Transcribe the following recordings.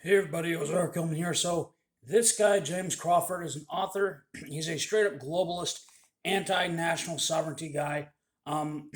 Hey everybody, it was Eric Gilman here. So this guy, James Crawford, is an author. He's a straight up globalist, anti-national sovereignty guy. Um,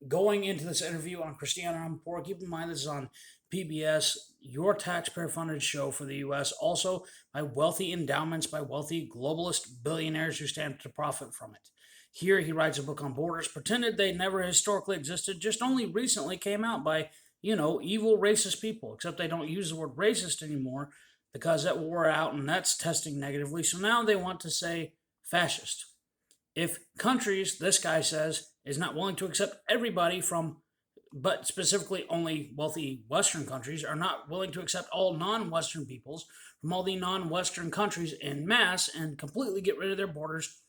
Going into this interview on Christiana Amanpour, keep in mind this is on PBS, your taxpayer-funded show for the U.S. Also by wealthy endowments, by wealthy globalist billionaires who stand to profit from it. Here he writes a book on borders, pretended they never historically existed, just only recently came out by evil racist people, except they don't use the word racist anymore because that wore out and that's testing negatively. So now they want to say fascist. If countries, this guy says, is not willing to accept everybody from, but specifically only wealthy Western countries, are not willing to accept all non Western peoples from all the non Western countries en masse and completely get rid of their borders,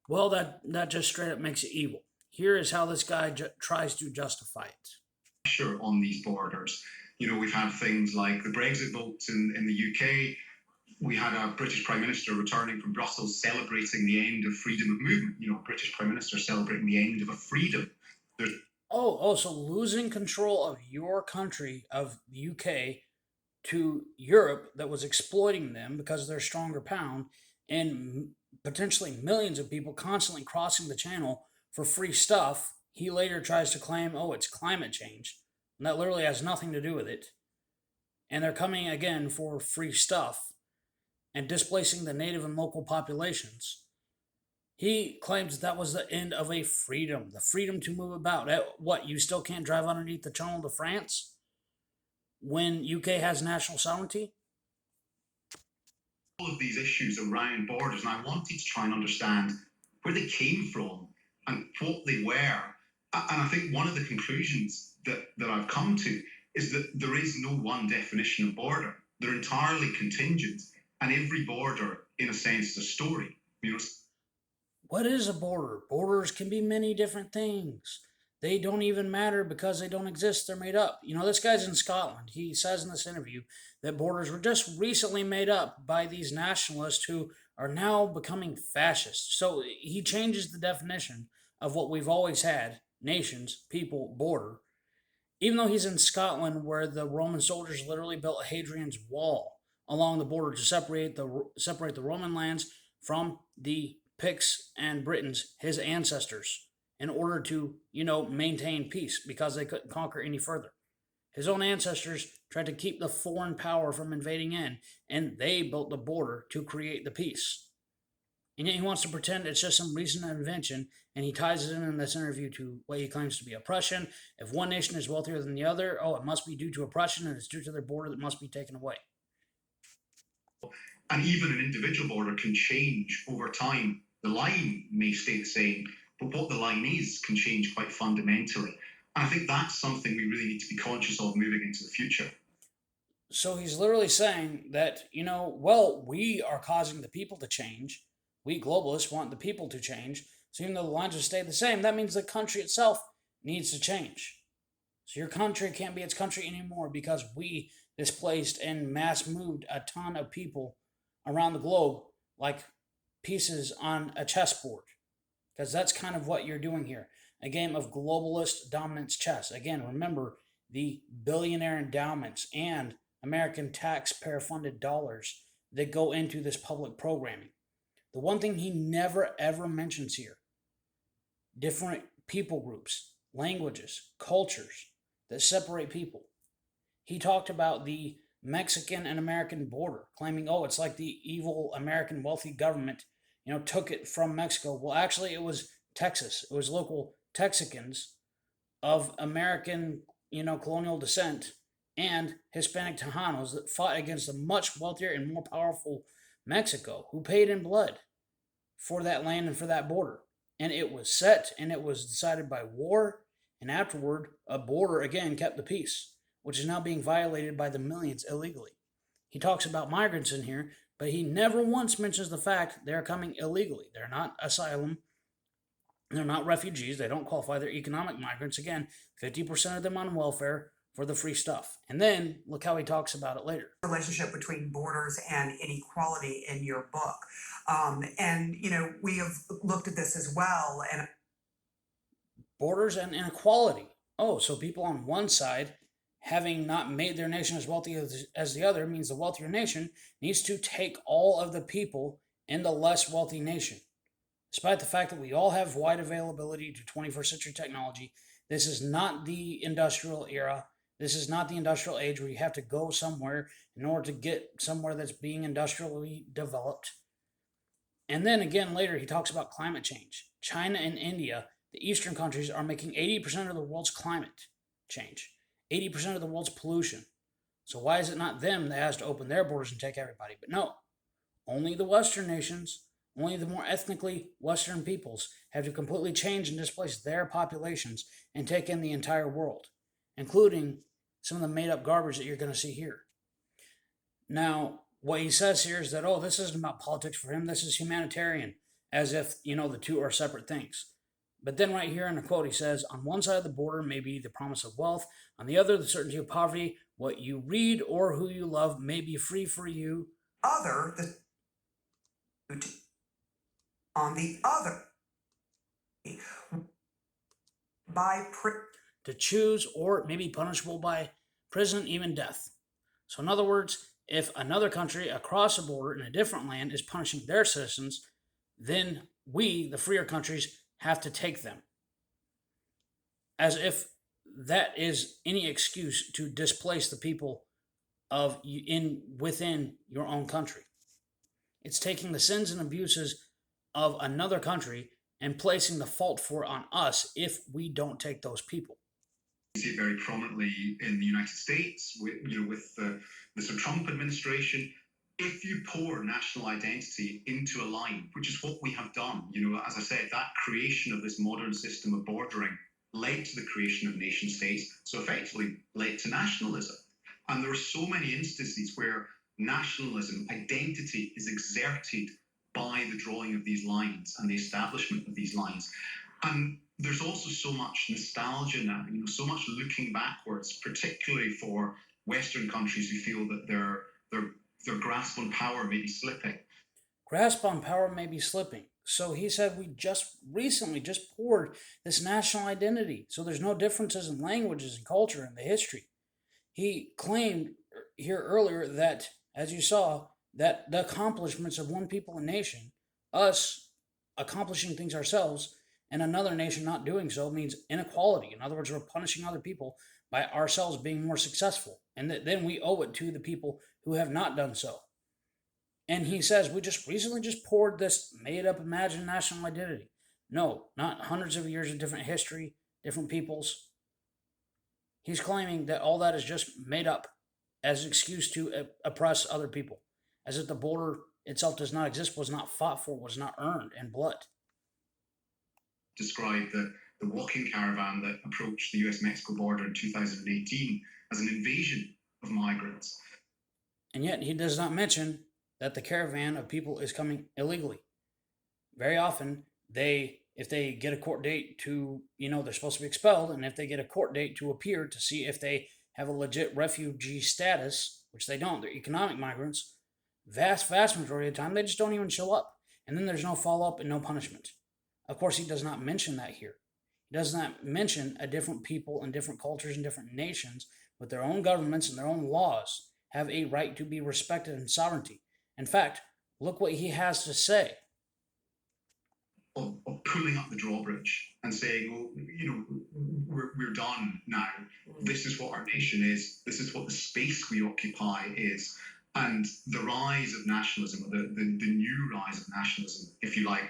well, that just straight up makes it evil. Here is how this guy tries to justify it. Pressure on these borders. We've had things like the Brexit vote in the UK. We had a British Prime Minister returning from Brussels celebrating the end of freedom of movement. British Prime Minister celebrating the end of a freedom. There's So losing control of your country, of the UK, to Europe that was exploiting them because of their stronger pound, and potentially millions of people constantly crossing the channel for free stuff. He later tries to claim, oh, it's climate change. And that literally has nothing to do with it. And they're coming again for free stuff and displacing the native and local populations. He claims that was the end of a freedom, the freedom to move about. What, you still can't drive underneath the Channel de France when UK has national sovereignty? all of these issues around borders, and I wanted to try and understand where they came from and what they were. And I think one of the conclusions that I've come to is that there is no one definition of border. They're entirely contingent, and every border, in a sense, is a story. What is a border? Borders can be many different things. They don't even matter because they don't exist. They're made up. This guy's in Scotland. He says in this interview that borders were just recently made up by these nationalists who are now becoming fascists. So he changes the definition of what we've always had: nations, people, border. Even though he's in Scotland, where the Roman soldiers literally built Hadrian's Wall along the border to separate the Roman lands from the Picts and Britons, his ancestors, in order to maintain peace because they couldn't conquer any further. His own ancestors tried to keep the foreign power from invading in, and they built the border to create the peace. And yet he wants to pretend it's just some recent invention, and he ties it in this interview to what he claims to be oppression. If one nation is wealthier than the other, oh, it must be due to oppression, and it's due to their border that must be taken away. And even an individual border can change over time. The line may stay the same, but what the line is can change quite fundamentally. And I think that's something we really need to be conscious of moving into the future. So he's literally saying that, we are causing the people to change. We globalists want the people to change. So even though the lines have stayed the same, that means the country itself needs to change. So your country can't be its country anymore because we displaced and mass moved a ton of people around the globe like pieces on a chessboard. Because that's kind of what you're doing here. A game of globalist dominance chess. Again, remember the billionaire endowments and American taxpayer funded dollars that go into this public programming. The one thing he never ever mentions here: different people groups, languages, cultures that separate people. He talked about the Mexican and American border, claiming, oh, it's like the evil American wealthy government, took it from Mexico. Well, actually, it was Texas. It was local Texicans of American, colonial descent and Hispanic Tejanos that fought against a much wealthier and more powerful Mexico, who paid in blood for that land and for that border. And it was set and it was decided by war. And afterward, a border again kept the peace, which is now being violated by the millions illegally. He talks about migrants in here, but he never once mentions the fact they're coming illegally. They're not asylum. They're not refugees. They don't qualify. They're economic migrants. Again, 50% of them on welfare for the free stuff. And then look how he talks about it later. Relationship between borders and inequality in your book. We have looked at this as well. And borders and inequality. Oh, so people on one side having not made their nation as wealthy as the other, means the wealthier nation needs to take all of the people in the less wealthy nation. Despite the fact that we all have wide availability to 21st century technology, this is not the industrial era. This is not the industrial age where you have to go somewhere in order to get somewhere that's being industrially developed. And then again, later, he talks about climate change. China and India, the eastern countries, are making 80% of the world's climate change, 80% of the world's pollution. So why is it not them that has to open their borders and take everybody? But no, only the Western nations, only the more ethnically Western peoples have to completely change and displace their populations and take in the entire world, including some of the made up garbage that you're going to see here. Now, what he says here is that, oh, this isn't about politics for him, this is humanitarian, as if, the two are separate things. But then, right here in the quote, he says, on one side of the border may be the promise of wealth, on the other, the certainty of poverty. What you read or who you love may be free for you. On the other, to choose, or it may be punishable by prison, even death. So, in other words, if another country across the border in a different land is punishing their citizens, then we, the freer countries, have to take them. As if that is any excuse to displace the people within your own country. It's taking the sins and abuses of another country and placing the fault for it on us if we don't take those people. We see it very prominently in the United States with the sort of Trump administration. If you pour national identity into a line, which is what we have done, as I said, that creation of this modern system of bordering led to the creation of nation states, so effectively led to nationalism. And there are so many instances where nationalism, identity is exerted by the drawing of these lines and the establishment of these lines. And there's also so much nostalgia now, so much looking backwards, particularly for Western countries who feel that their grasp on power may be slipping. Grasp on power may be slipping. So he said we just recently poured this national identity. So there's no differences in languages and culture and the history. He claimed here earlier that, as you saw, that the accomplishments of one people and nation, us accomplishing things ourselves, and another nation not doing so, means inequality. In other words, we're punishing other people by ourselves being more successful. And then we owe it to the people who have not done so. And he says, we just recently poured this made up imagined national identity. No, not hundreds of years of different history, different peoples. He's claiming that all that is just made up as an excuse to oppress other people, as if the border itself does not exist, was not fought for, was not earned in blood. Describe the walking caravan that approached the US-Mexico border in 2018 as an invasion of migrants. And yet he does not mention that the caravan of people is coming illegally. Very often, if they get a court date to, they're supposed to be expelled, and if they get a court date to appear to see if they have a legit refugee status, which they don't, they're economic migrants, vast majority of the time, they just don't even show up. And then there's no follow-up and no punishment. Of course, he does not mention that here. He does not mention a different people and different cultures and different nations with their own governments and their own laws have a right to be respected and sovereignty. In fact, look what he has to say. Of pulling up the drawbridge and saying, we're done now. This is what our nation is. This is what the space we occupy is. And the rise of nationalism, or the new rise of nationalism, if you like.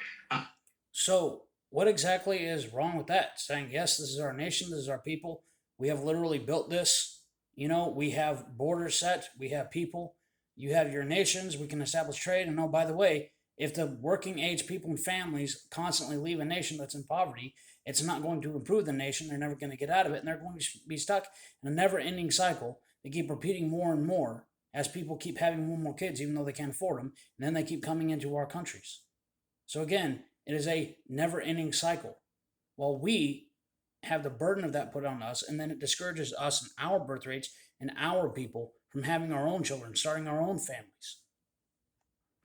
So what exactly is wrong with that? Saying, yes, this is our nation, this is our people. We have literally built this. We have borders set, we have people. You have your nations, we can establish trade. And oh, by the way, if the working age people and families constantly leave a nation that's in poverty, it's not going to improve the nation. They're never going to get out of it. And they're going to be stuck in a never-ending cycle. They keep repeating more and more as people keep having more and more kids, even though they can't afford them. And then they keep coming into our countries. So again, it is a never-ending cycle. While we have the burden of that put on us, and then it discourages us and our birth rates and our people from having our own children, starting our own families.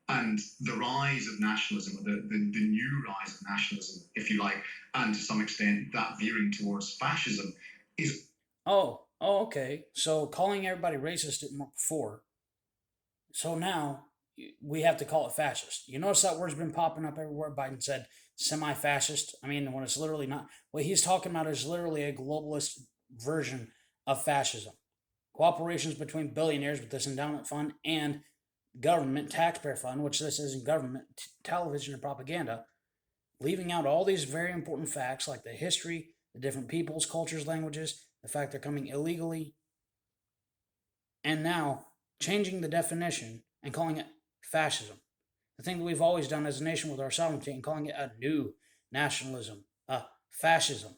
And the rise of nationalism, or the new rise of nationalism, if you like, and to some extent that veering towards fascism is... Oh, Oh, okay. So calling everybody racist didn't work before. So now we have to call it fascist. You notice that word's been popping up everywhere. Biden said semi-fascist. I mean, when it's literally not. What he's talking about is literally a globalist version of fascism. Cooperations between billionaires with this endowment fund and government taxpayer fund, which this isn't government, television and propaganda, leaving out all these very important facts like the history, the different peoples, cultures, languages, the fact they're coming illegally, and now changing the definition and calling it fascism. The thing that we've always done as a nation with our sovereignty and calling it a new nationalism, fascism.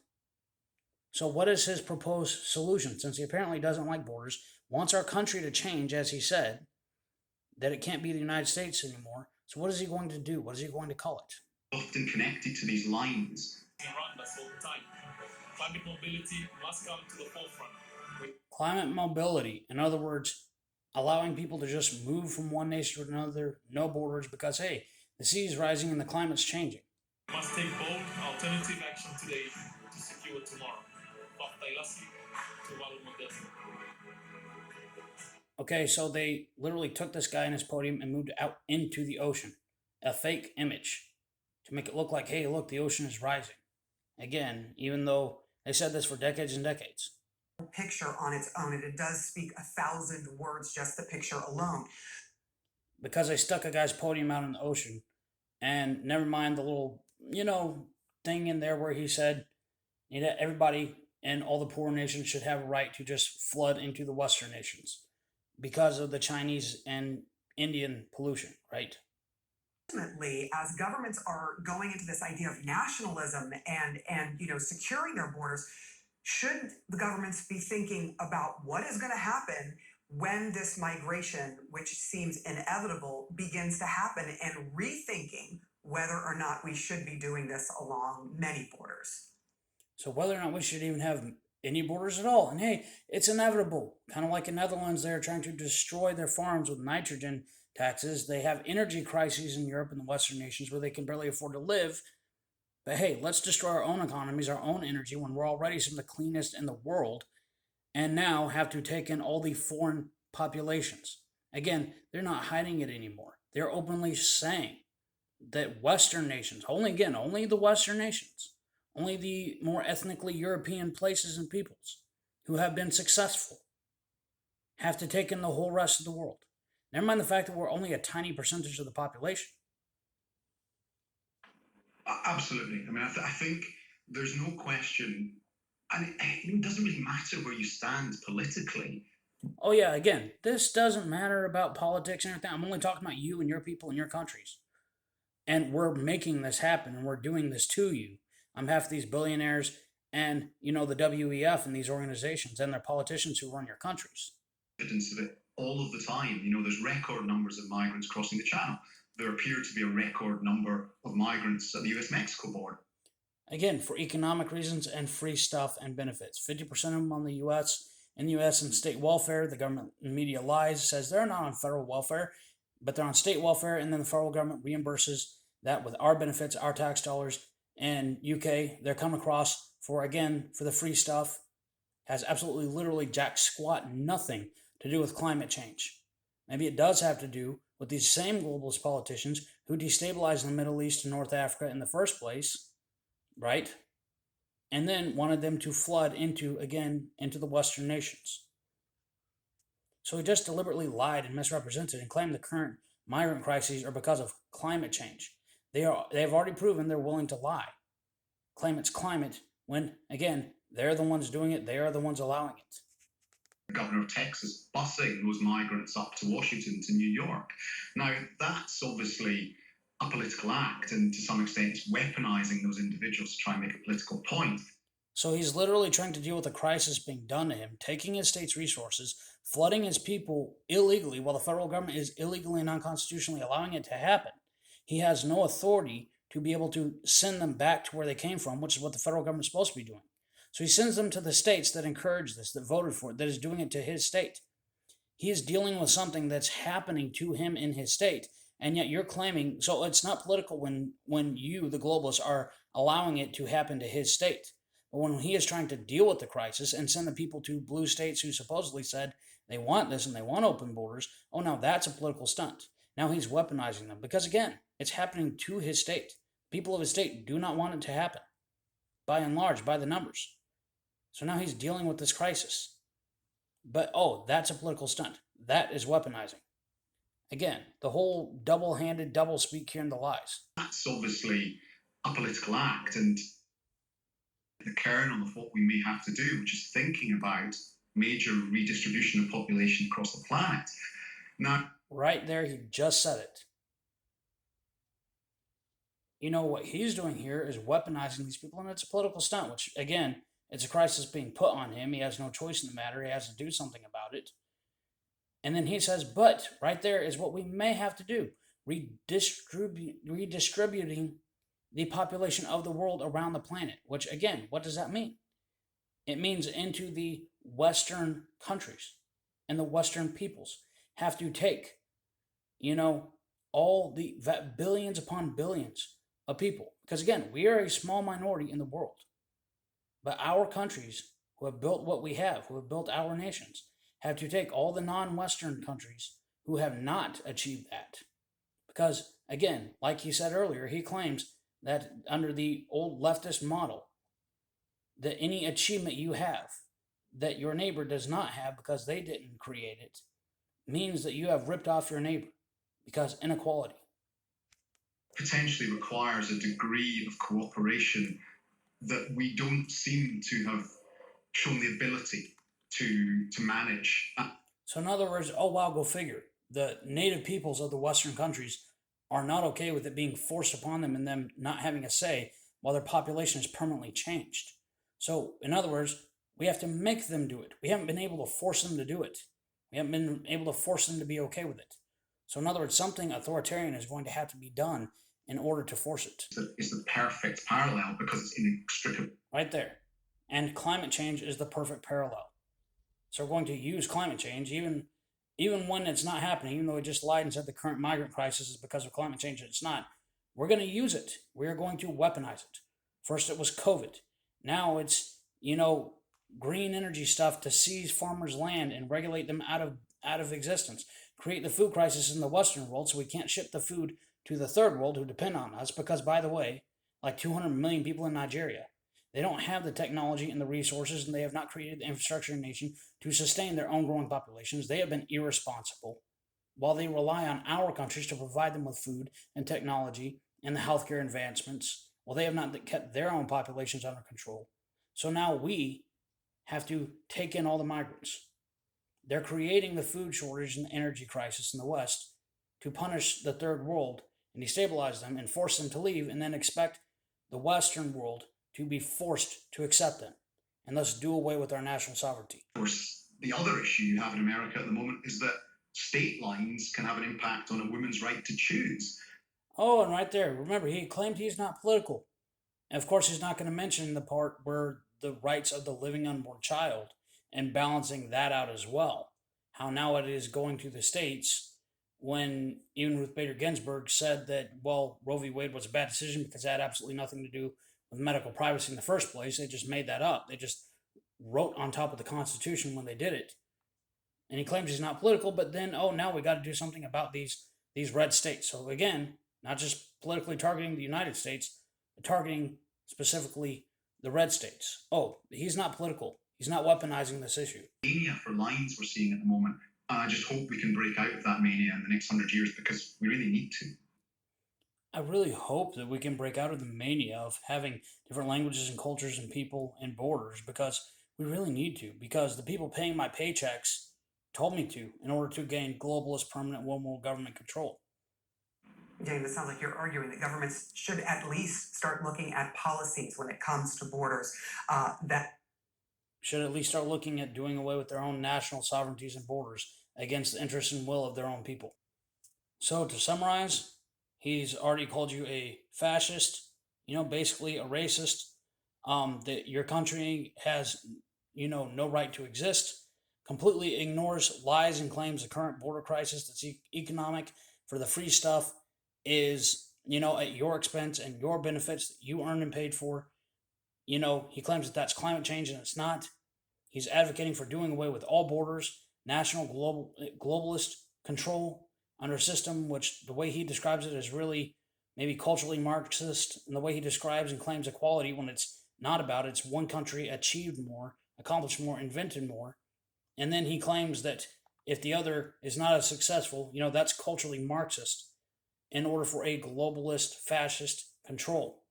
So, what is his proposed solution? Since he apparently doesn't like borders, wants our country to change, as he said, that it can't be the United States anymore. So, what is he going to do? What is he going to call it? Often connected to these lines. Around us all the time. Climate mobility must come to the forefront. Climate mobility, in other words, allowing people to just move from one nation to another, no borders, because hey, the sea is rising and the climate's changing. We must take bold, alternative action today to secure tomorrow. Okay, so they literally took this guy in his podium and moved out into the ocean, a fake image, to make it look like, hey, look, the ocean is rising. Again, even though they said this for decades and decades. Picture on its own, and it does speak 1,000 words, just the picture alone. Because they stuck a guy's podium out in the ocean, and never mind the little, thing in there where he said, everybody and all the poor nations should have a right to just flood into the Western nations because of the Chinese and Indian pollution, right? Ultimately, as governments are going into this idea of nationalism and securing their borders, should the governments be thinking about what is going to happen when this migration, which seems inevitable, begins to happen, and rethinking whether or not we should be doing this along many borders? So whether or not we should even have any borders at all. And hey, it's inevitable. Kind of like in Netherlands, they're trying to destroy their farms with nitrogen taxes. They have energy crises in Europe and the Western nations where they can barely afford to live. But hey, let's destroy our own economies, our own energy, when we're already some of the cleanest in the world, and now have to take in all the foreign populations. Again, they're not hiding it anymore. They're openly saying that Western nations, only the Western nations, only the more ethnically European places and peoples who have been successful have to take in the whole rest of the world. Never mind the fact that we're only a tiny percentage of the population. Absolutely. I mean, I think there's no question, and it doesn't really matter where you stand politically. Oh yeah, again, this doesn't matter about politics and everything. I'm only talking about you and your people and your countries. And we're making this happen and we're doing this to you on behalf of these billionaires and, the WEF and these organizations and their politicians who run your countries. Evidence of it all of the time. There's record numbers of migrants crossing the channel. There appear to be a record number of migrants at the US-Mexico border. Again, for economic reasons and free stuff and benefits. 50% of them on the US, in the US and state welfare. The government media lies, says they're not on federal welfare, but they're on state welfare, and then the federal government reimburses that with our benefits, our tax dollars. And UK, they're come across for the free stuff. Has absolutely literally jack squat nothing to do with climate change. Maybe it does have to do with these same globalist politicians who destabilized the Middle East and North Africa in the first place, right? And then wanted them to flood into the Western nations. So he just deliberately lied and misrepresented and claimed the current migrant crises are because of climate change. They have already proven they're willing to lie. Claim it's climate when, again, they're the ones doing it. They are the ones allowing it. The governor of Texas busing those migrants up to Washington, to New York. Now, that's obviously a political act, and to some extent, it's weaponizing those individuals to try and make a political point. So he's literally trying to deal with the crisis being done to him, taking his state's resources, flooding his people illegally while the federal government is illegally and unconstitutionally allowing it to happen. He has no authority to be able to send them back to where they came from, which is what the federal government is supposed to be doing. So he sends them to the states that encourage this, that voted for it, that is doing it to his state. He is dealing with something that's happening to him in his state, and yet you're claiming, so it's not political when you, the globalists, are allowing it to happen to his state. But when he is trying to deal with the crisis and send the people to blue states who supposedly said they want this and they want open borders, oh, now that's a political stunt. Now he's weaponizing them because, again, it's happening to his state. People of his state do not want it to happen, by and large, by the numbers. So now he's dealing with this crisis. But, oh, that's a political stunt. That is weaponizing. Again, the whole double-handed double speak here in the lies. That's obviously a political act, and the kernel of what we may have to do, which is thinking about major redistribution of population across the planet. Now, right there, he just said it. You know, what he's doing here is weaponizing these people, and it's a political stunt, which, again, it's a crisis being put on him. He has no choice in the matter. He has to do something about it. And then he says, but right there is what we may have to do, redistributing the population of the world around the planet, which, again, what does that mean? It means into the Western countries, and the Western peoples have to take, all the billions upon billions of people. Because, again, we are a small minority in the world. But our countries who have built what we have, who have built our nations, have to take all the non-Western countries who have not achieved that. Because, again, like he said earlier, he claims that under the old leftist model, that any achievement you have that your neighbor does not have because they didn't create it means that you have ripped off your neighbor, because inequality potentially requires a degree of cooperation that we don't seem to have shown the ability to manage. So in other words, oh wow, go figure. The native peoples of the Western countries are not okay with it being forced upon them and them not having a say while their population is permanently changed. So in other words, we have to make them do it. We haven't been able to force them to do it. We haven't been able to force them to be okay with it. So in other words, something authoritarian is going to have to be done in order to force it. Is the perfect parallel because it's inextricable. Right there. And climate change is the perfect parallel. So we're going to use climate change even when it's not happening, even though we just lied and said the current migrant crisis is because of climate change. It's not. We're going to use it. We're going to weaponize it. First it was COVID. Now it's, green energy stuff to seize farmers' land and regulate them out of existence. Create the food crisis in the Western world so we can't ship the food to the third world who depend on us because, by the way, like 200 million people in Nigeria, they don't have the technology and the resources, and they have not created the infrastructure in the nation to sustain their own growing populations. They have been irresponsible while they rely on our countries to provide them with food and technology and the healthcare advancements. Well, they have not kept their own populations under control. So now we have to take in all the migrants. They're creating the food shortage and the energy crisis in the West to punish the third world and destabilize them and force them to leave, and then expect the Western world to be forced to accept them and thus do away with our national sovereignty. Of course, the other issue you have in America at the moment is that state lines can have an impact on a woman's right to choose. Oh, and right there, remember, he claimed he's not political. And of course, he's not going to mention the part where the rights of the living unborn child and balancing that out as well. How now it is going to the states when even Ruth Bader Ginsburg said that, well, Roe v. Wade was a bad decision because it had absolutely nothing to do with medical privacy in the first place. They just made that up. They just wrote on top of the Constitution when they did it. And he claims he's not political, but then, oh, now we got to do something about these red states. So again, not just politically targeting the United States, but targeting specifically the red states. Oh, he's not political. He's not weaponizing this issue. Mania for lines we're seeing at the moment. And I just hope we can break out of that mania in the next 100 years because we really need to. I really hope that we can break out of the mania of having different languages and cultures and people and borders, because we really need to, because the people paying my paychecks told me to in order to gain globalist permanent one world government control. Dave, it sounds like you're arguing that governments should at least start looking at policies when it comes to borders that should at least start looking at doing away with their own national sovereignties and borders against the interest and will of their own people. So to summarize, he's already called you a fascist, basically a racist, that your country has, no right to exist, completely ignores lies and claims the current border crisis that's economic for the free stuff is, at your expense and your benefits that you earned and paid for. He claims that that's climate change, and it's not. He's advocating for doing away with all borders, national globalist control under a system which the way he describes it is really maybe culturally Marxist, and the way he describes and claims equality when it's not about it. It's one country achieved more, accomplished more, invented more. And then he claims that if the other is not as successful, that's culturally Marxist in order for a globalist fascist control.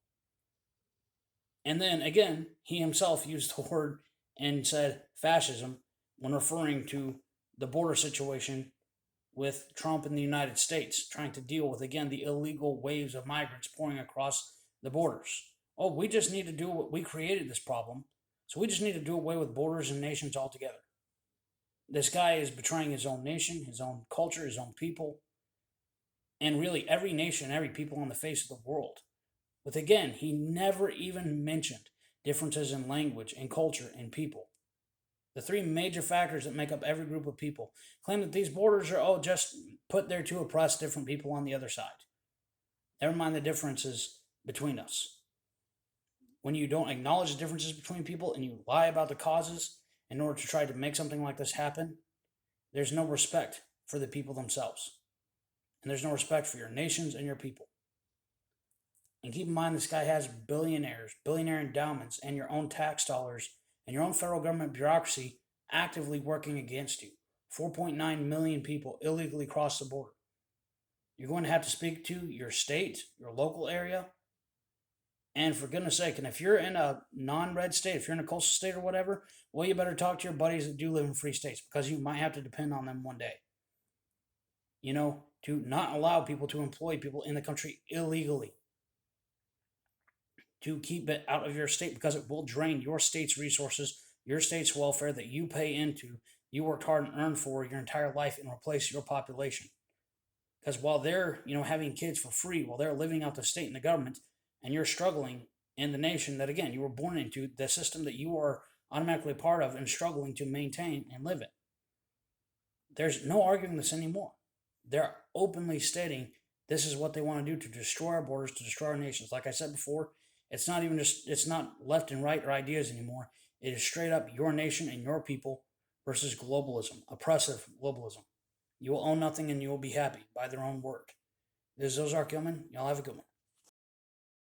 And then again, he himself used the word and said fascism when referring to the border situation with Trump in the United States, trying to deal with, again, the illegal waves of migrants pouring across the borders. Oh, we just need to do what we created this problem, so we just need to do away with borders and nations altogether. This guy is betraying his own nation, his own culture, his own people, and really every nation, every people on the face of the world. But again, he never even mentioned differences in language and culture and people. The three major factors that make up every group of people claim that these borders are, just put there to oppress different people on the other side. Never mind the differences between us. When you don't acknowledge the differences between people and you lie about the causes in order to try to make something like this happen, there's no respect for the people themselves. And there's no respect for your nations and your people. And keep in mind, this guy has billionaire endowments, and your own tax dollars and your own federal government bureaucracy actively working against you. 4.9 million people illegally cross the border. You're going to have to speak to your state, your local area, and for goodness sake, and if you're in a non-red state, if you're in a coastal state or whatever, well, you better talk to your buddies that do live in free states, because you might have to depend on them one day. To not allow people to employ people in the country illegally, to keep it out of your state, because it will drain your state's resources, your state's welfare that you pay into, you worked hard and earned for your entire life, and replace your population. Because while they're, having kids for free, while they're living out the state and the government, and you're struggling in the nation that, again, you were born into, the system that you are automatically a part of and struggling to maintain and live in. There's no arguing this anymore. They're openly stating this is what they want to do to destroy our borders, to destroy our nations. Like I said before, it's not left and right or ideas anymore. It is straight up your nation and your people versus globalism, oppressive globalism. You will own nothing and you will be happy by their own word. This is Ozark Gilman. Y'all have a good one.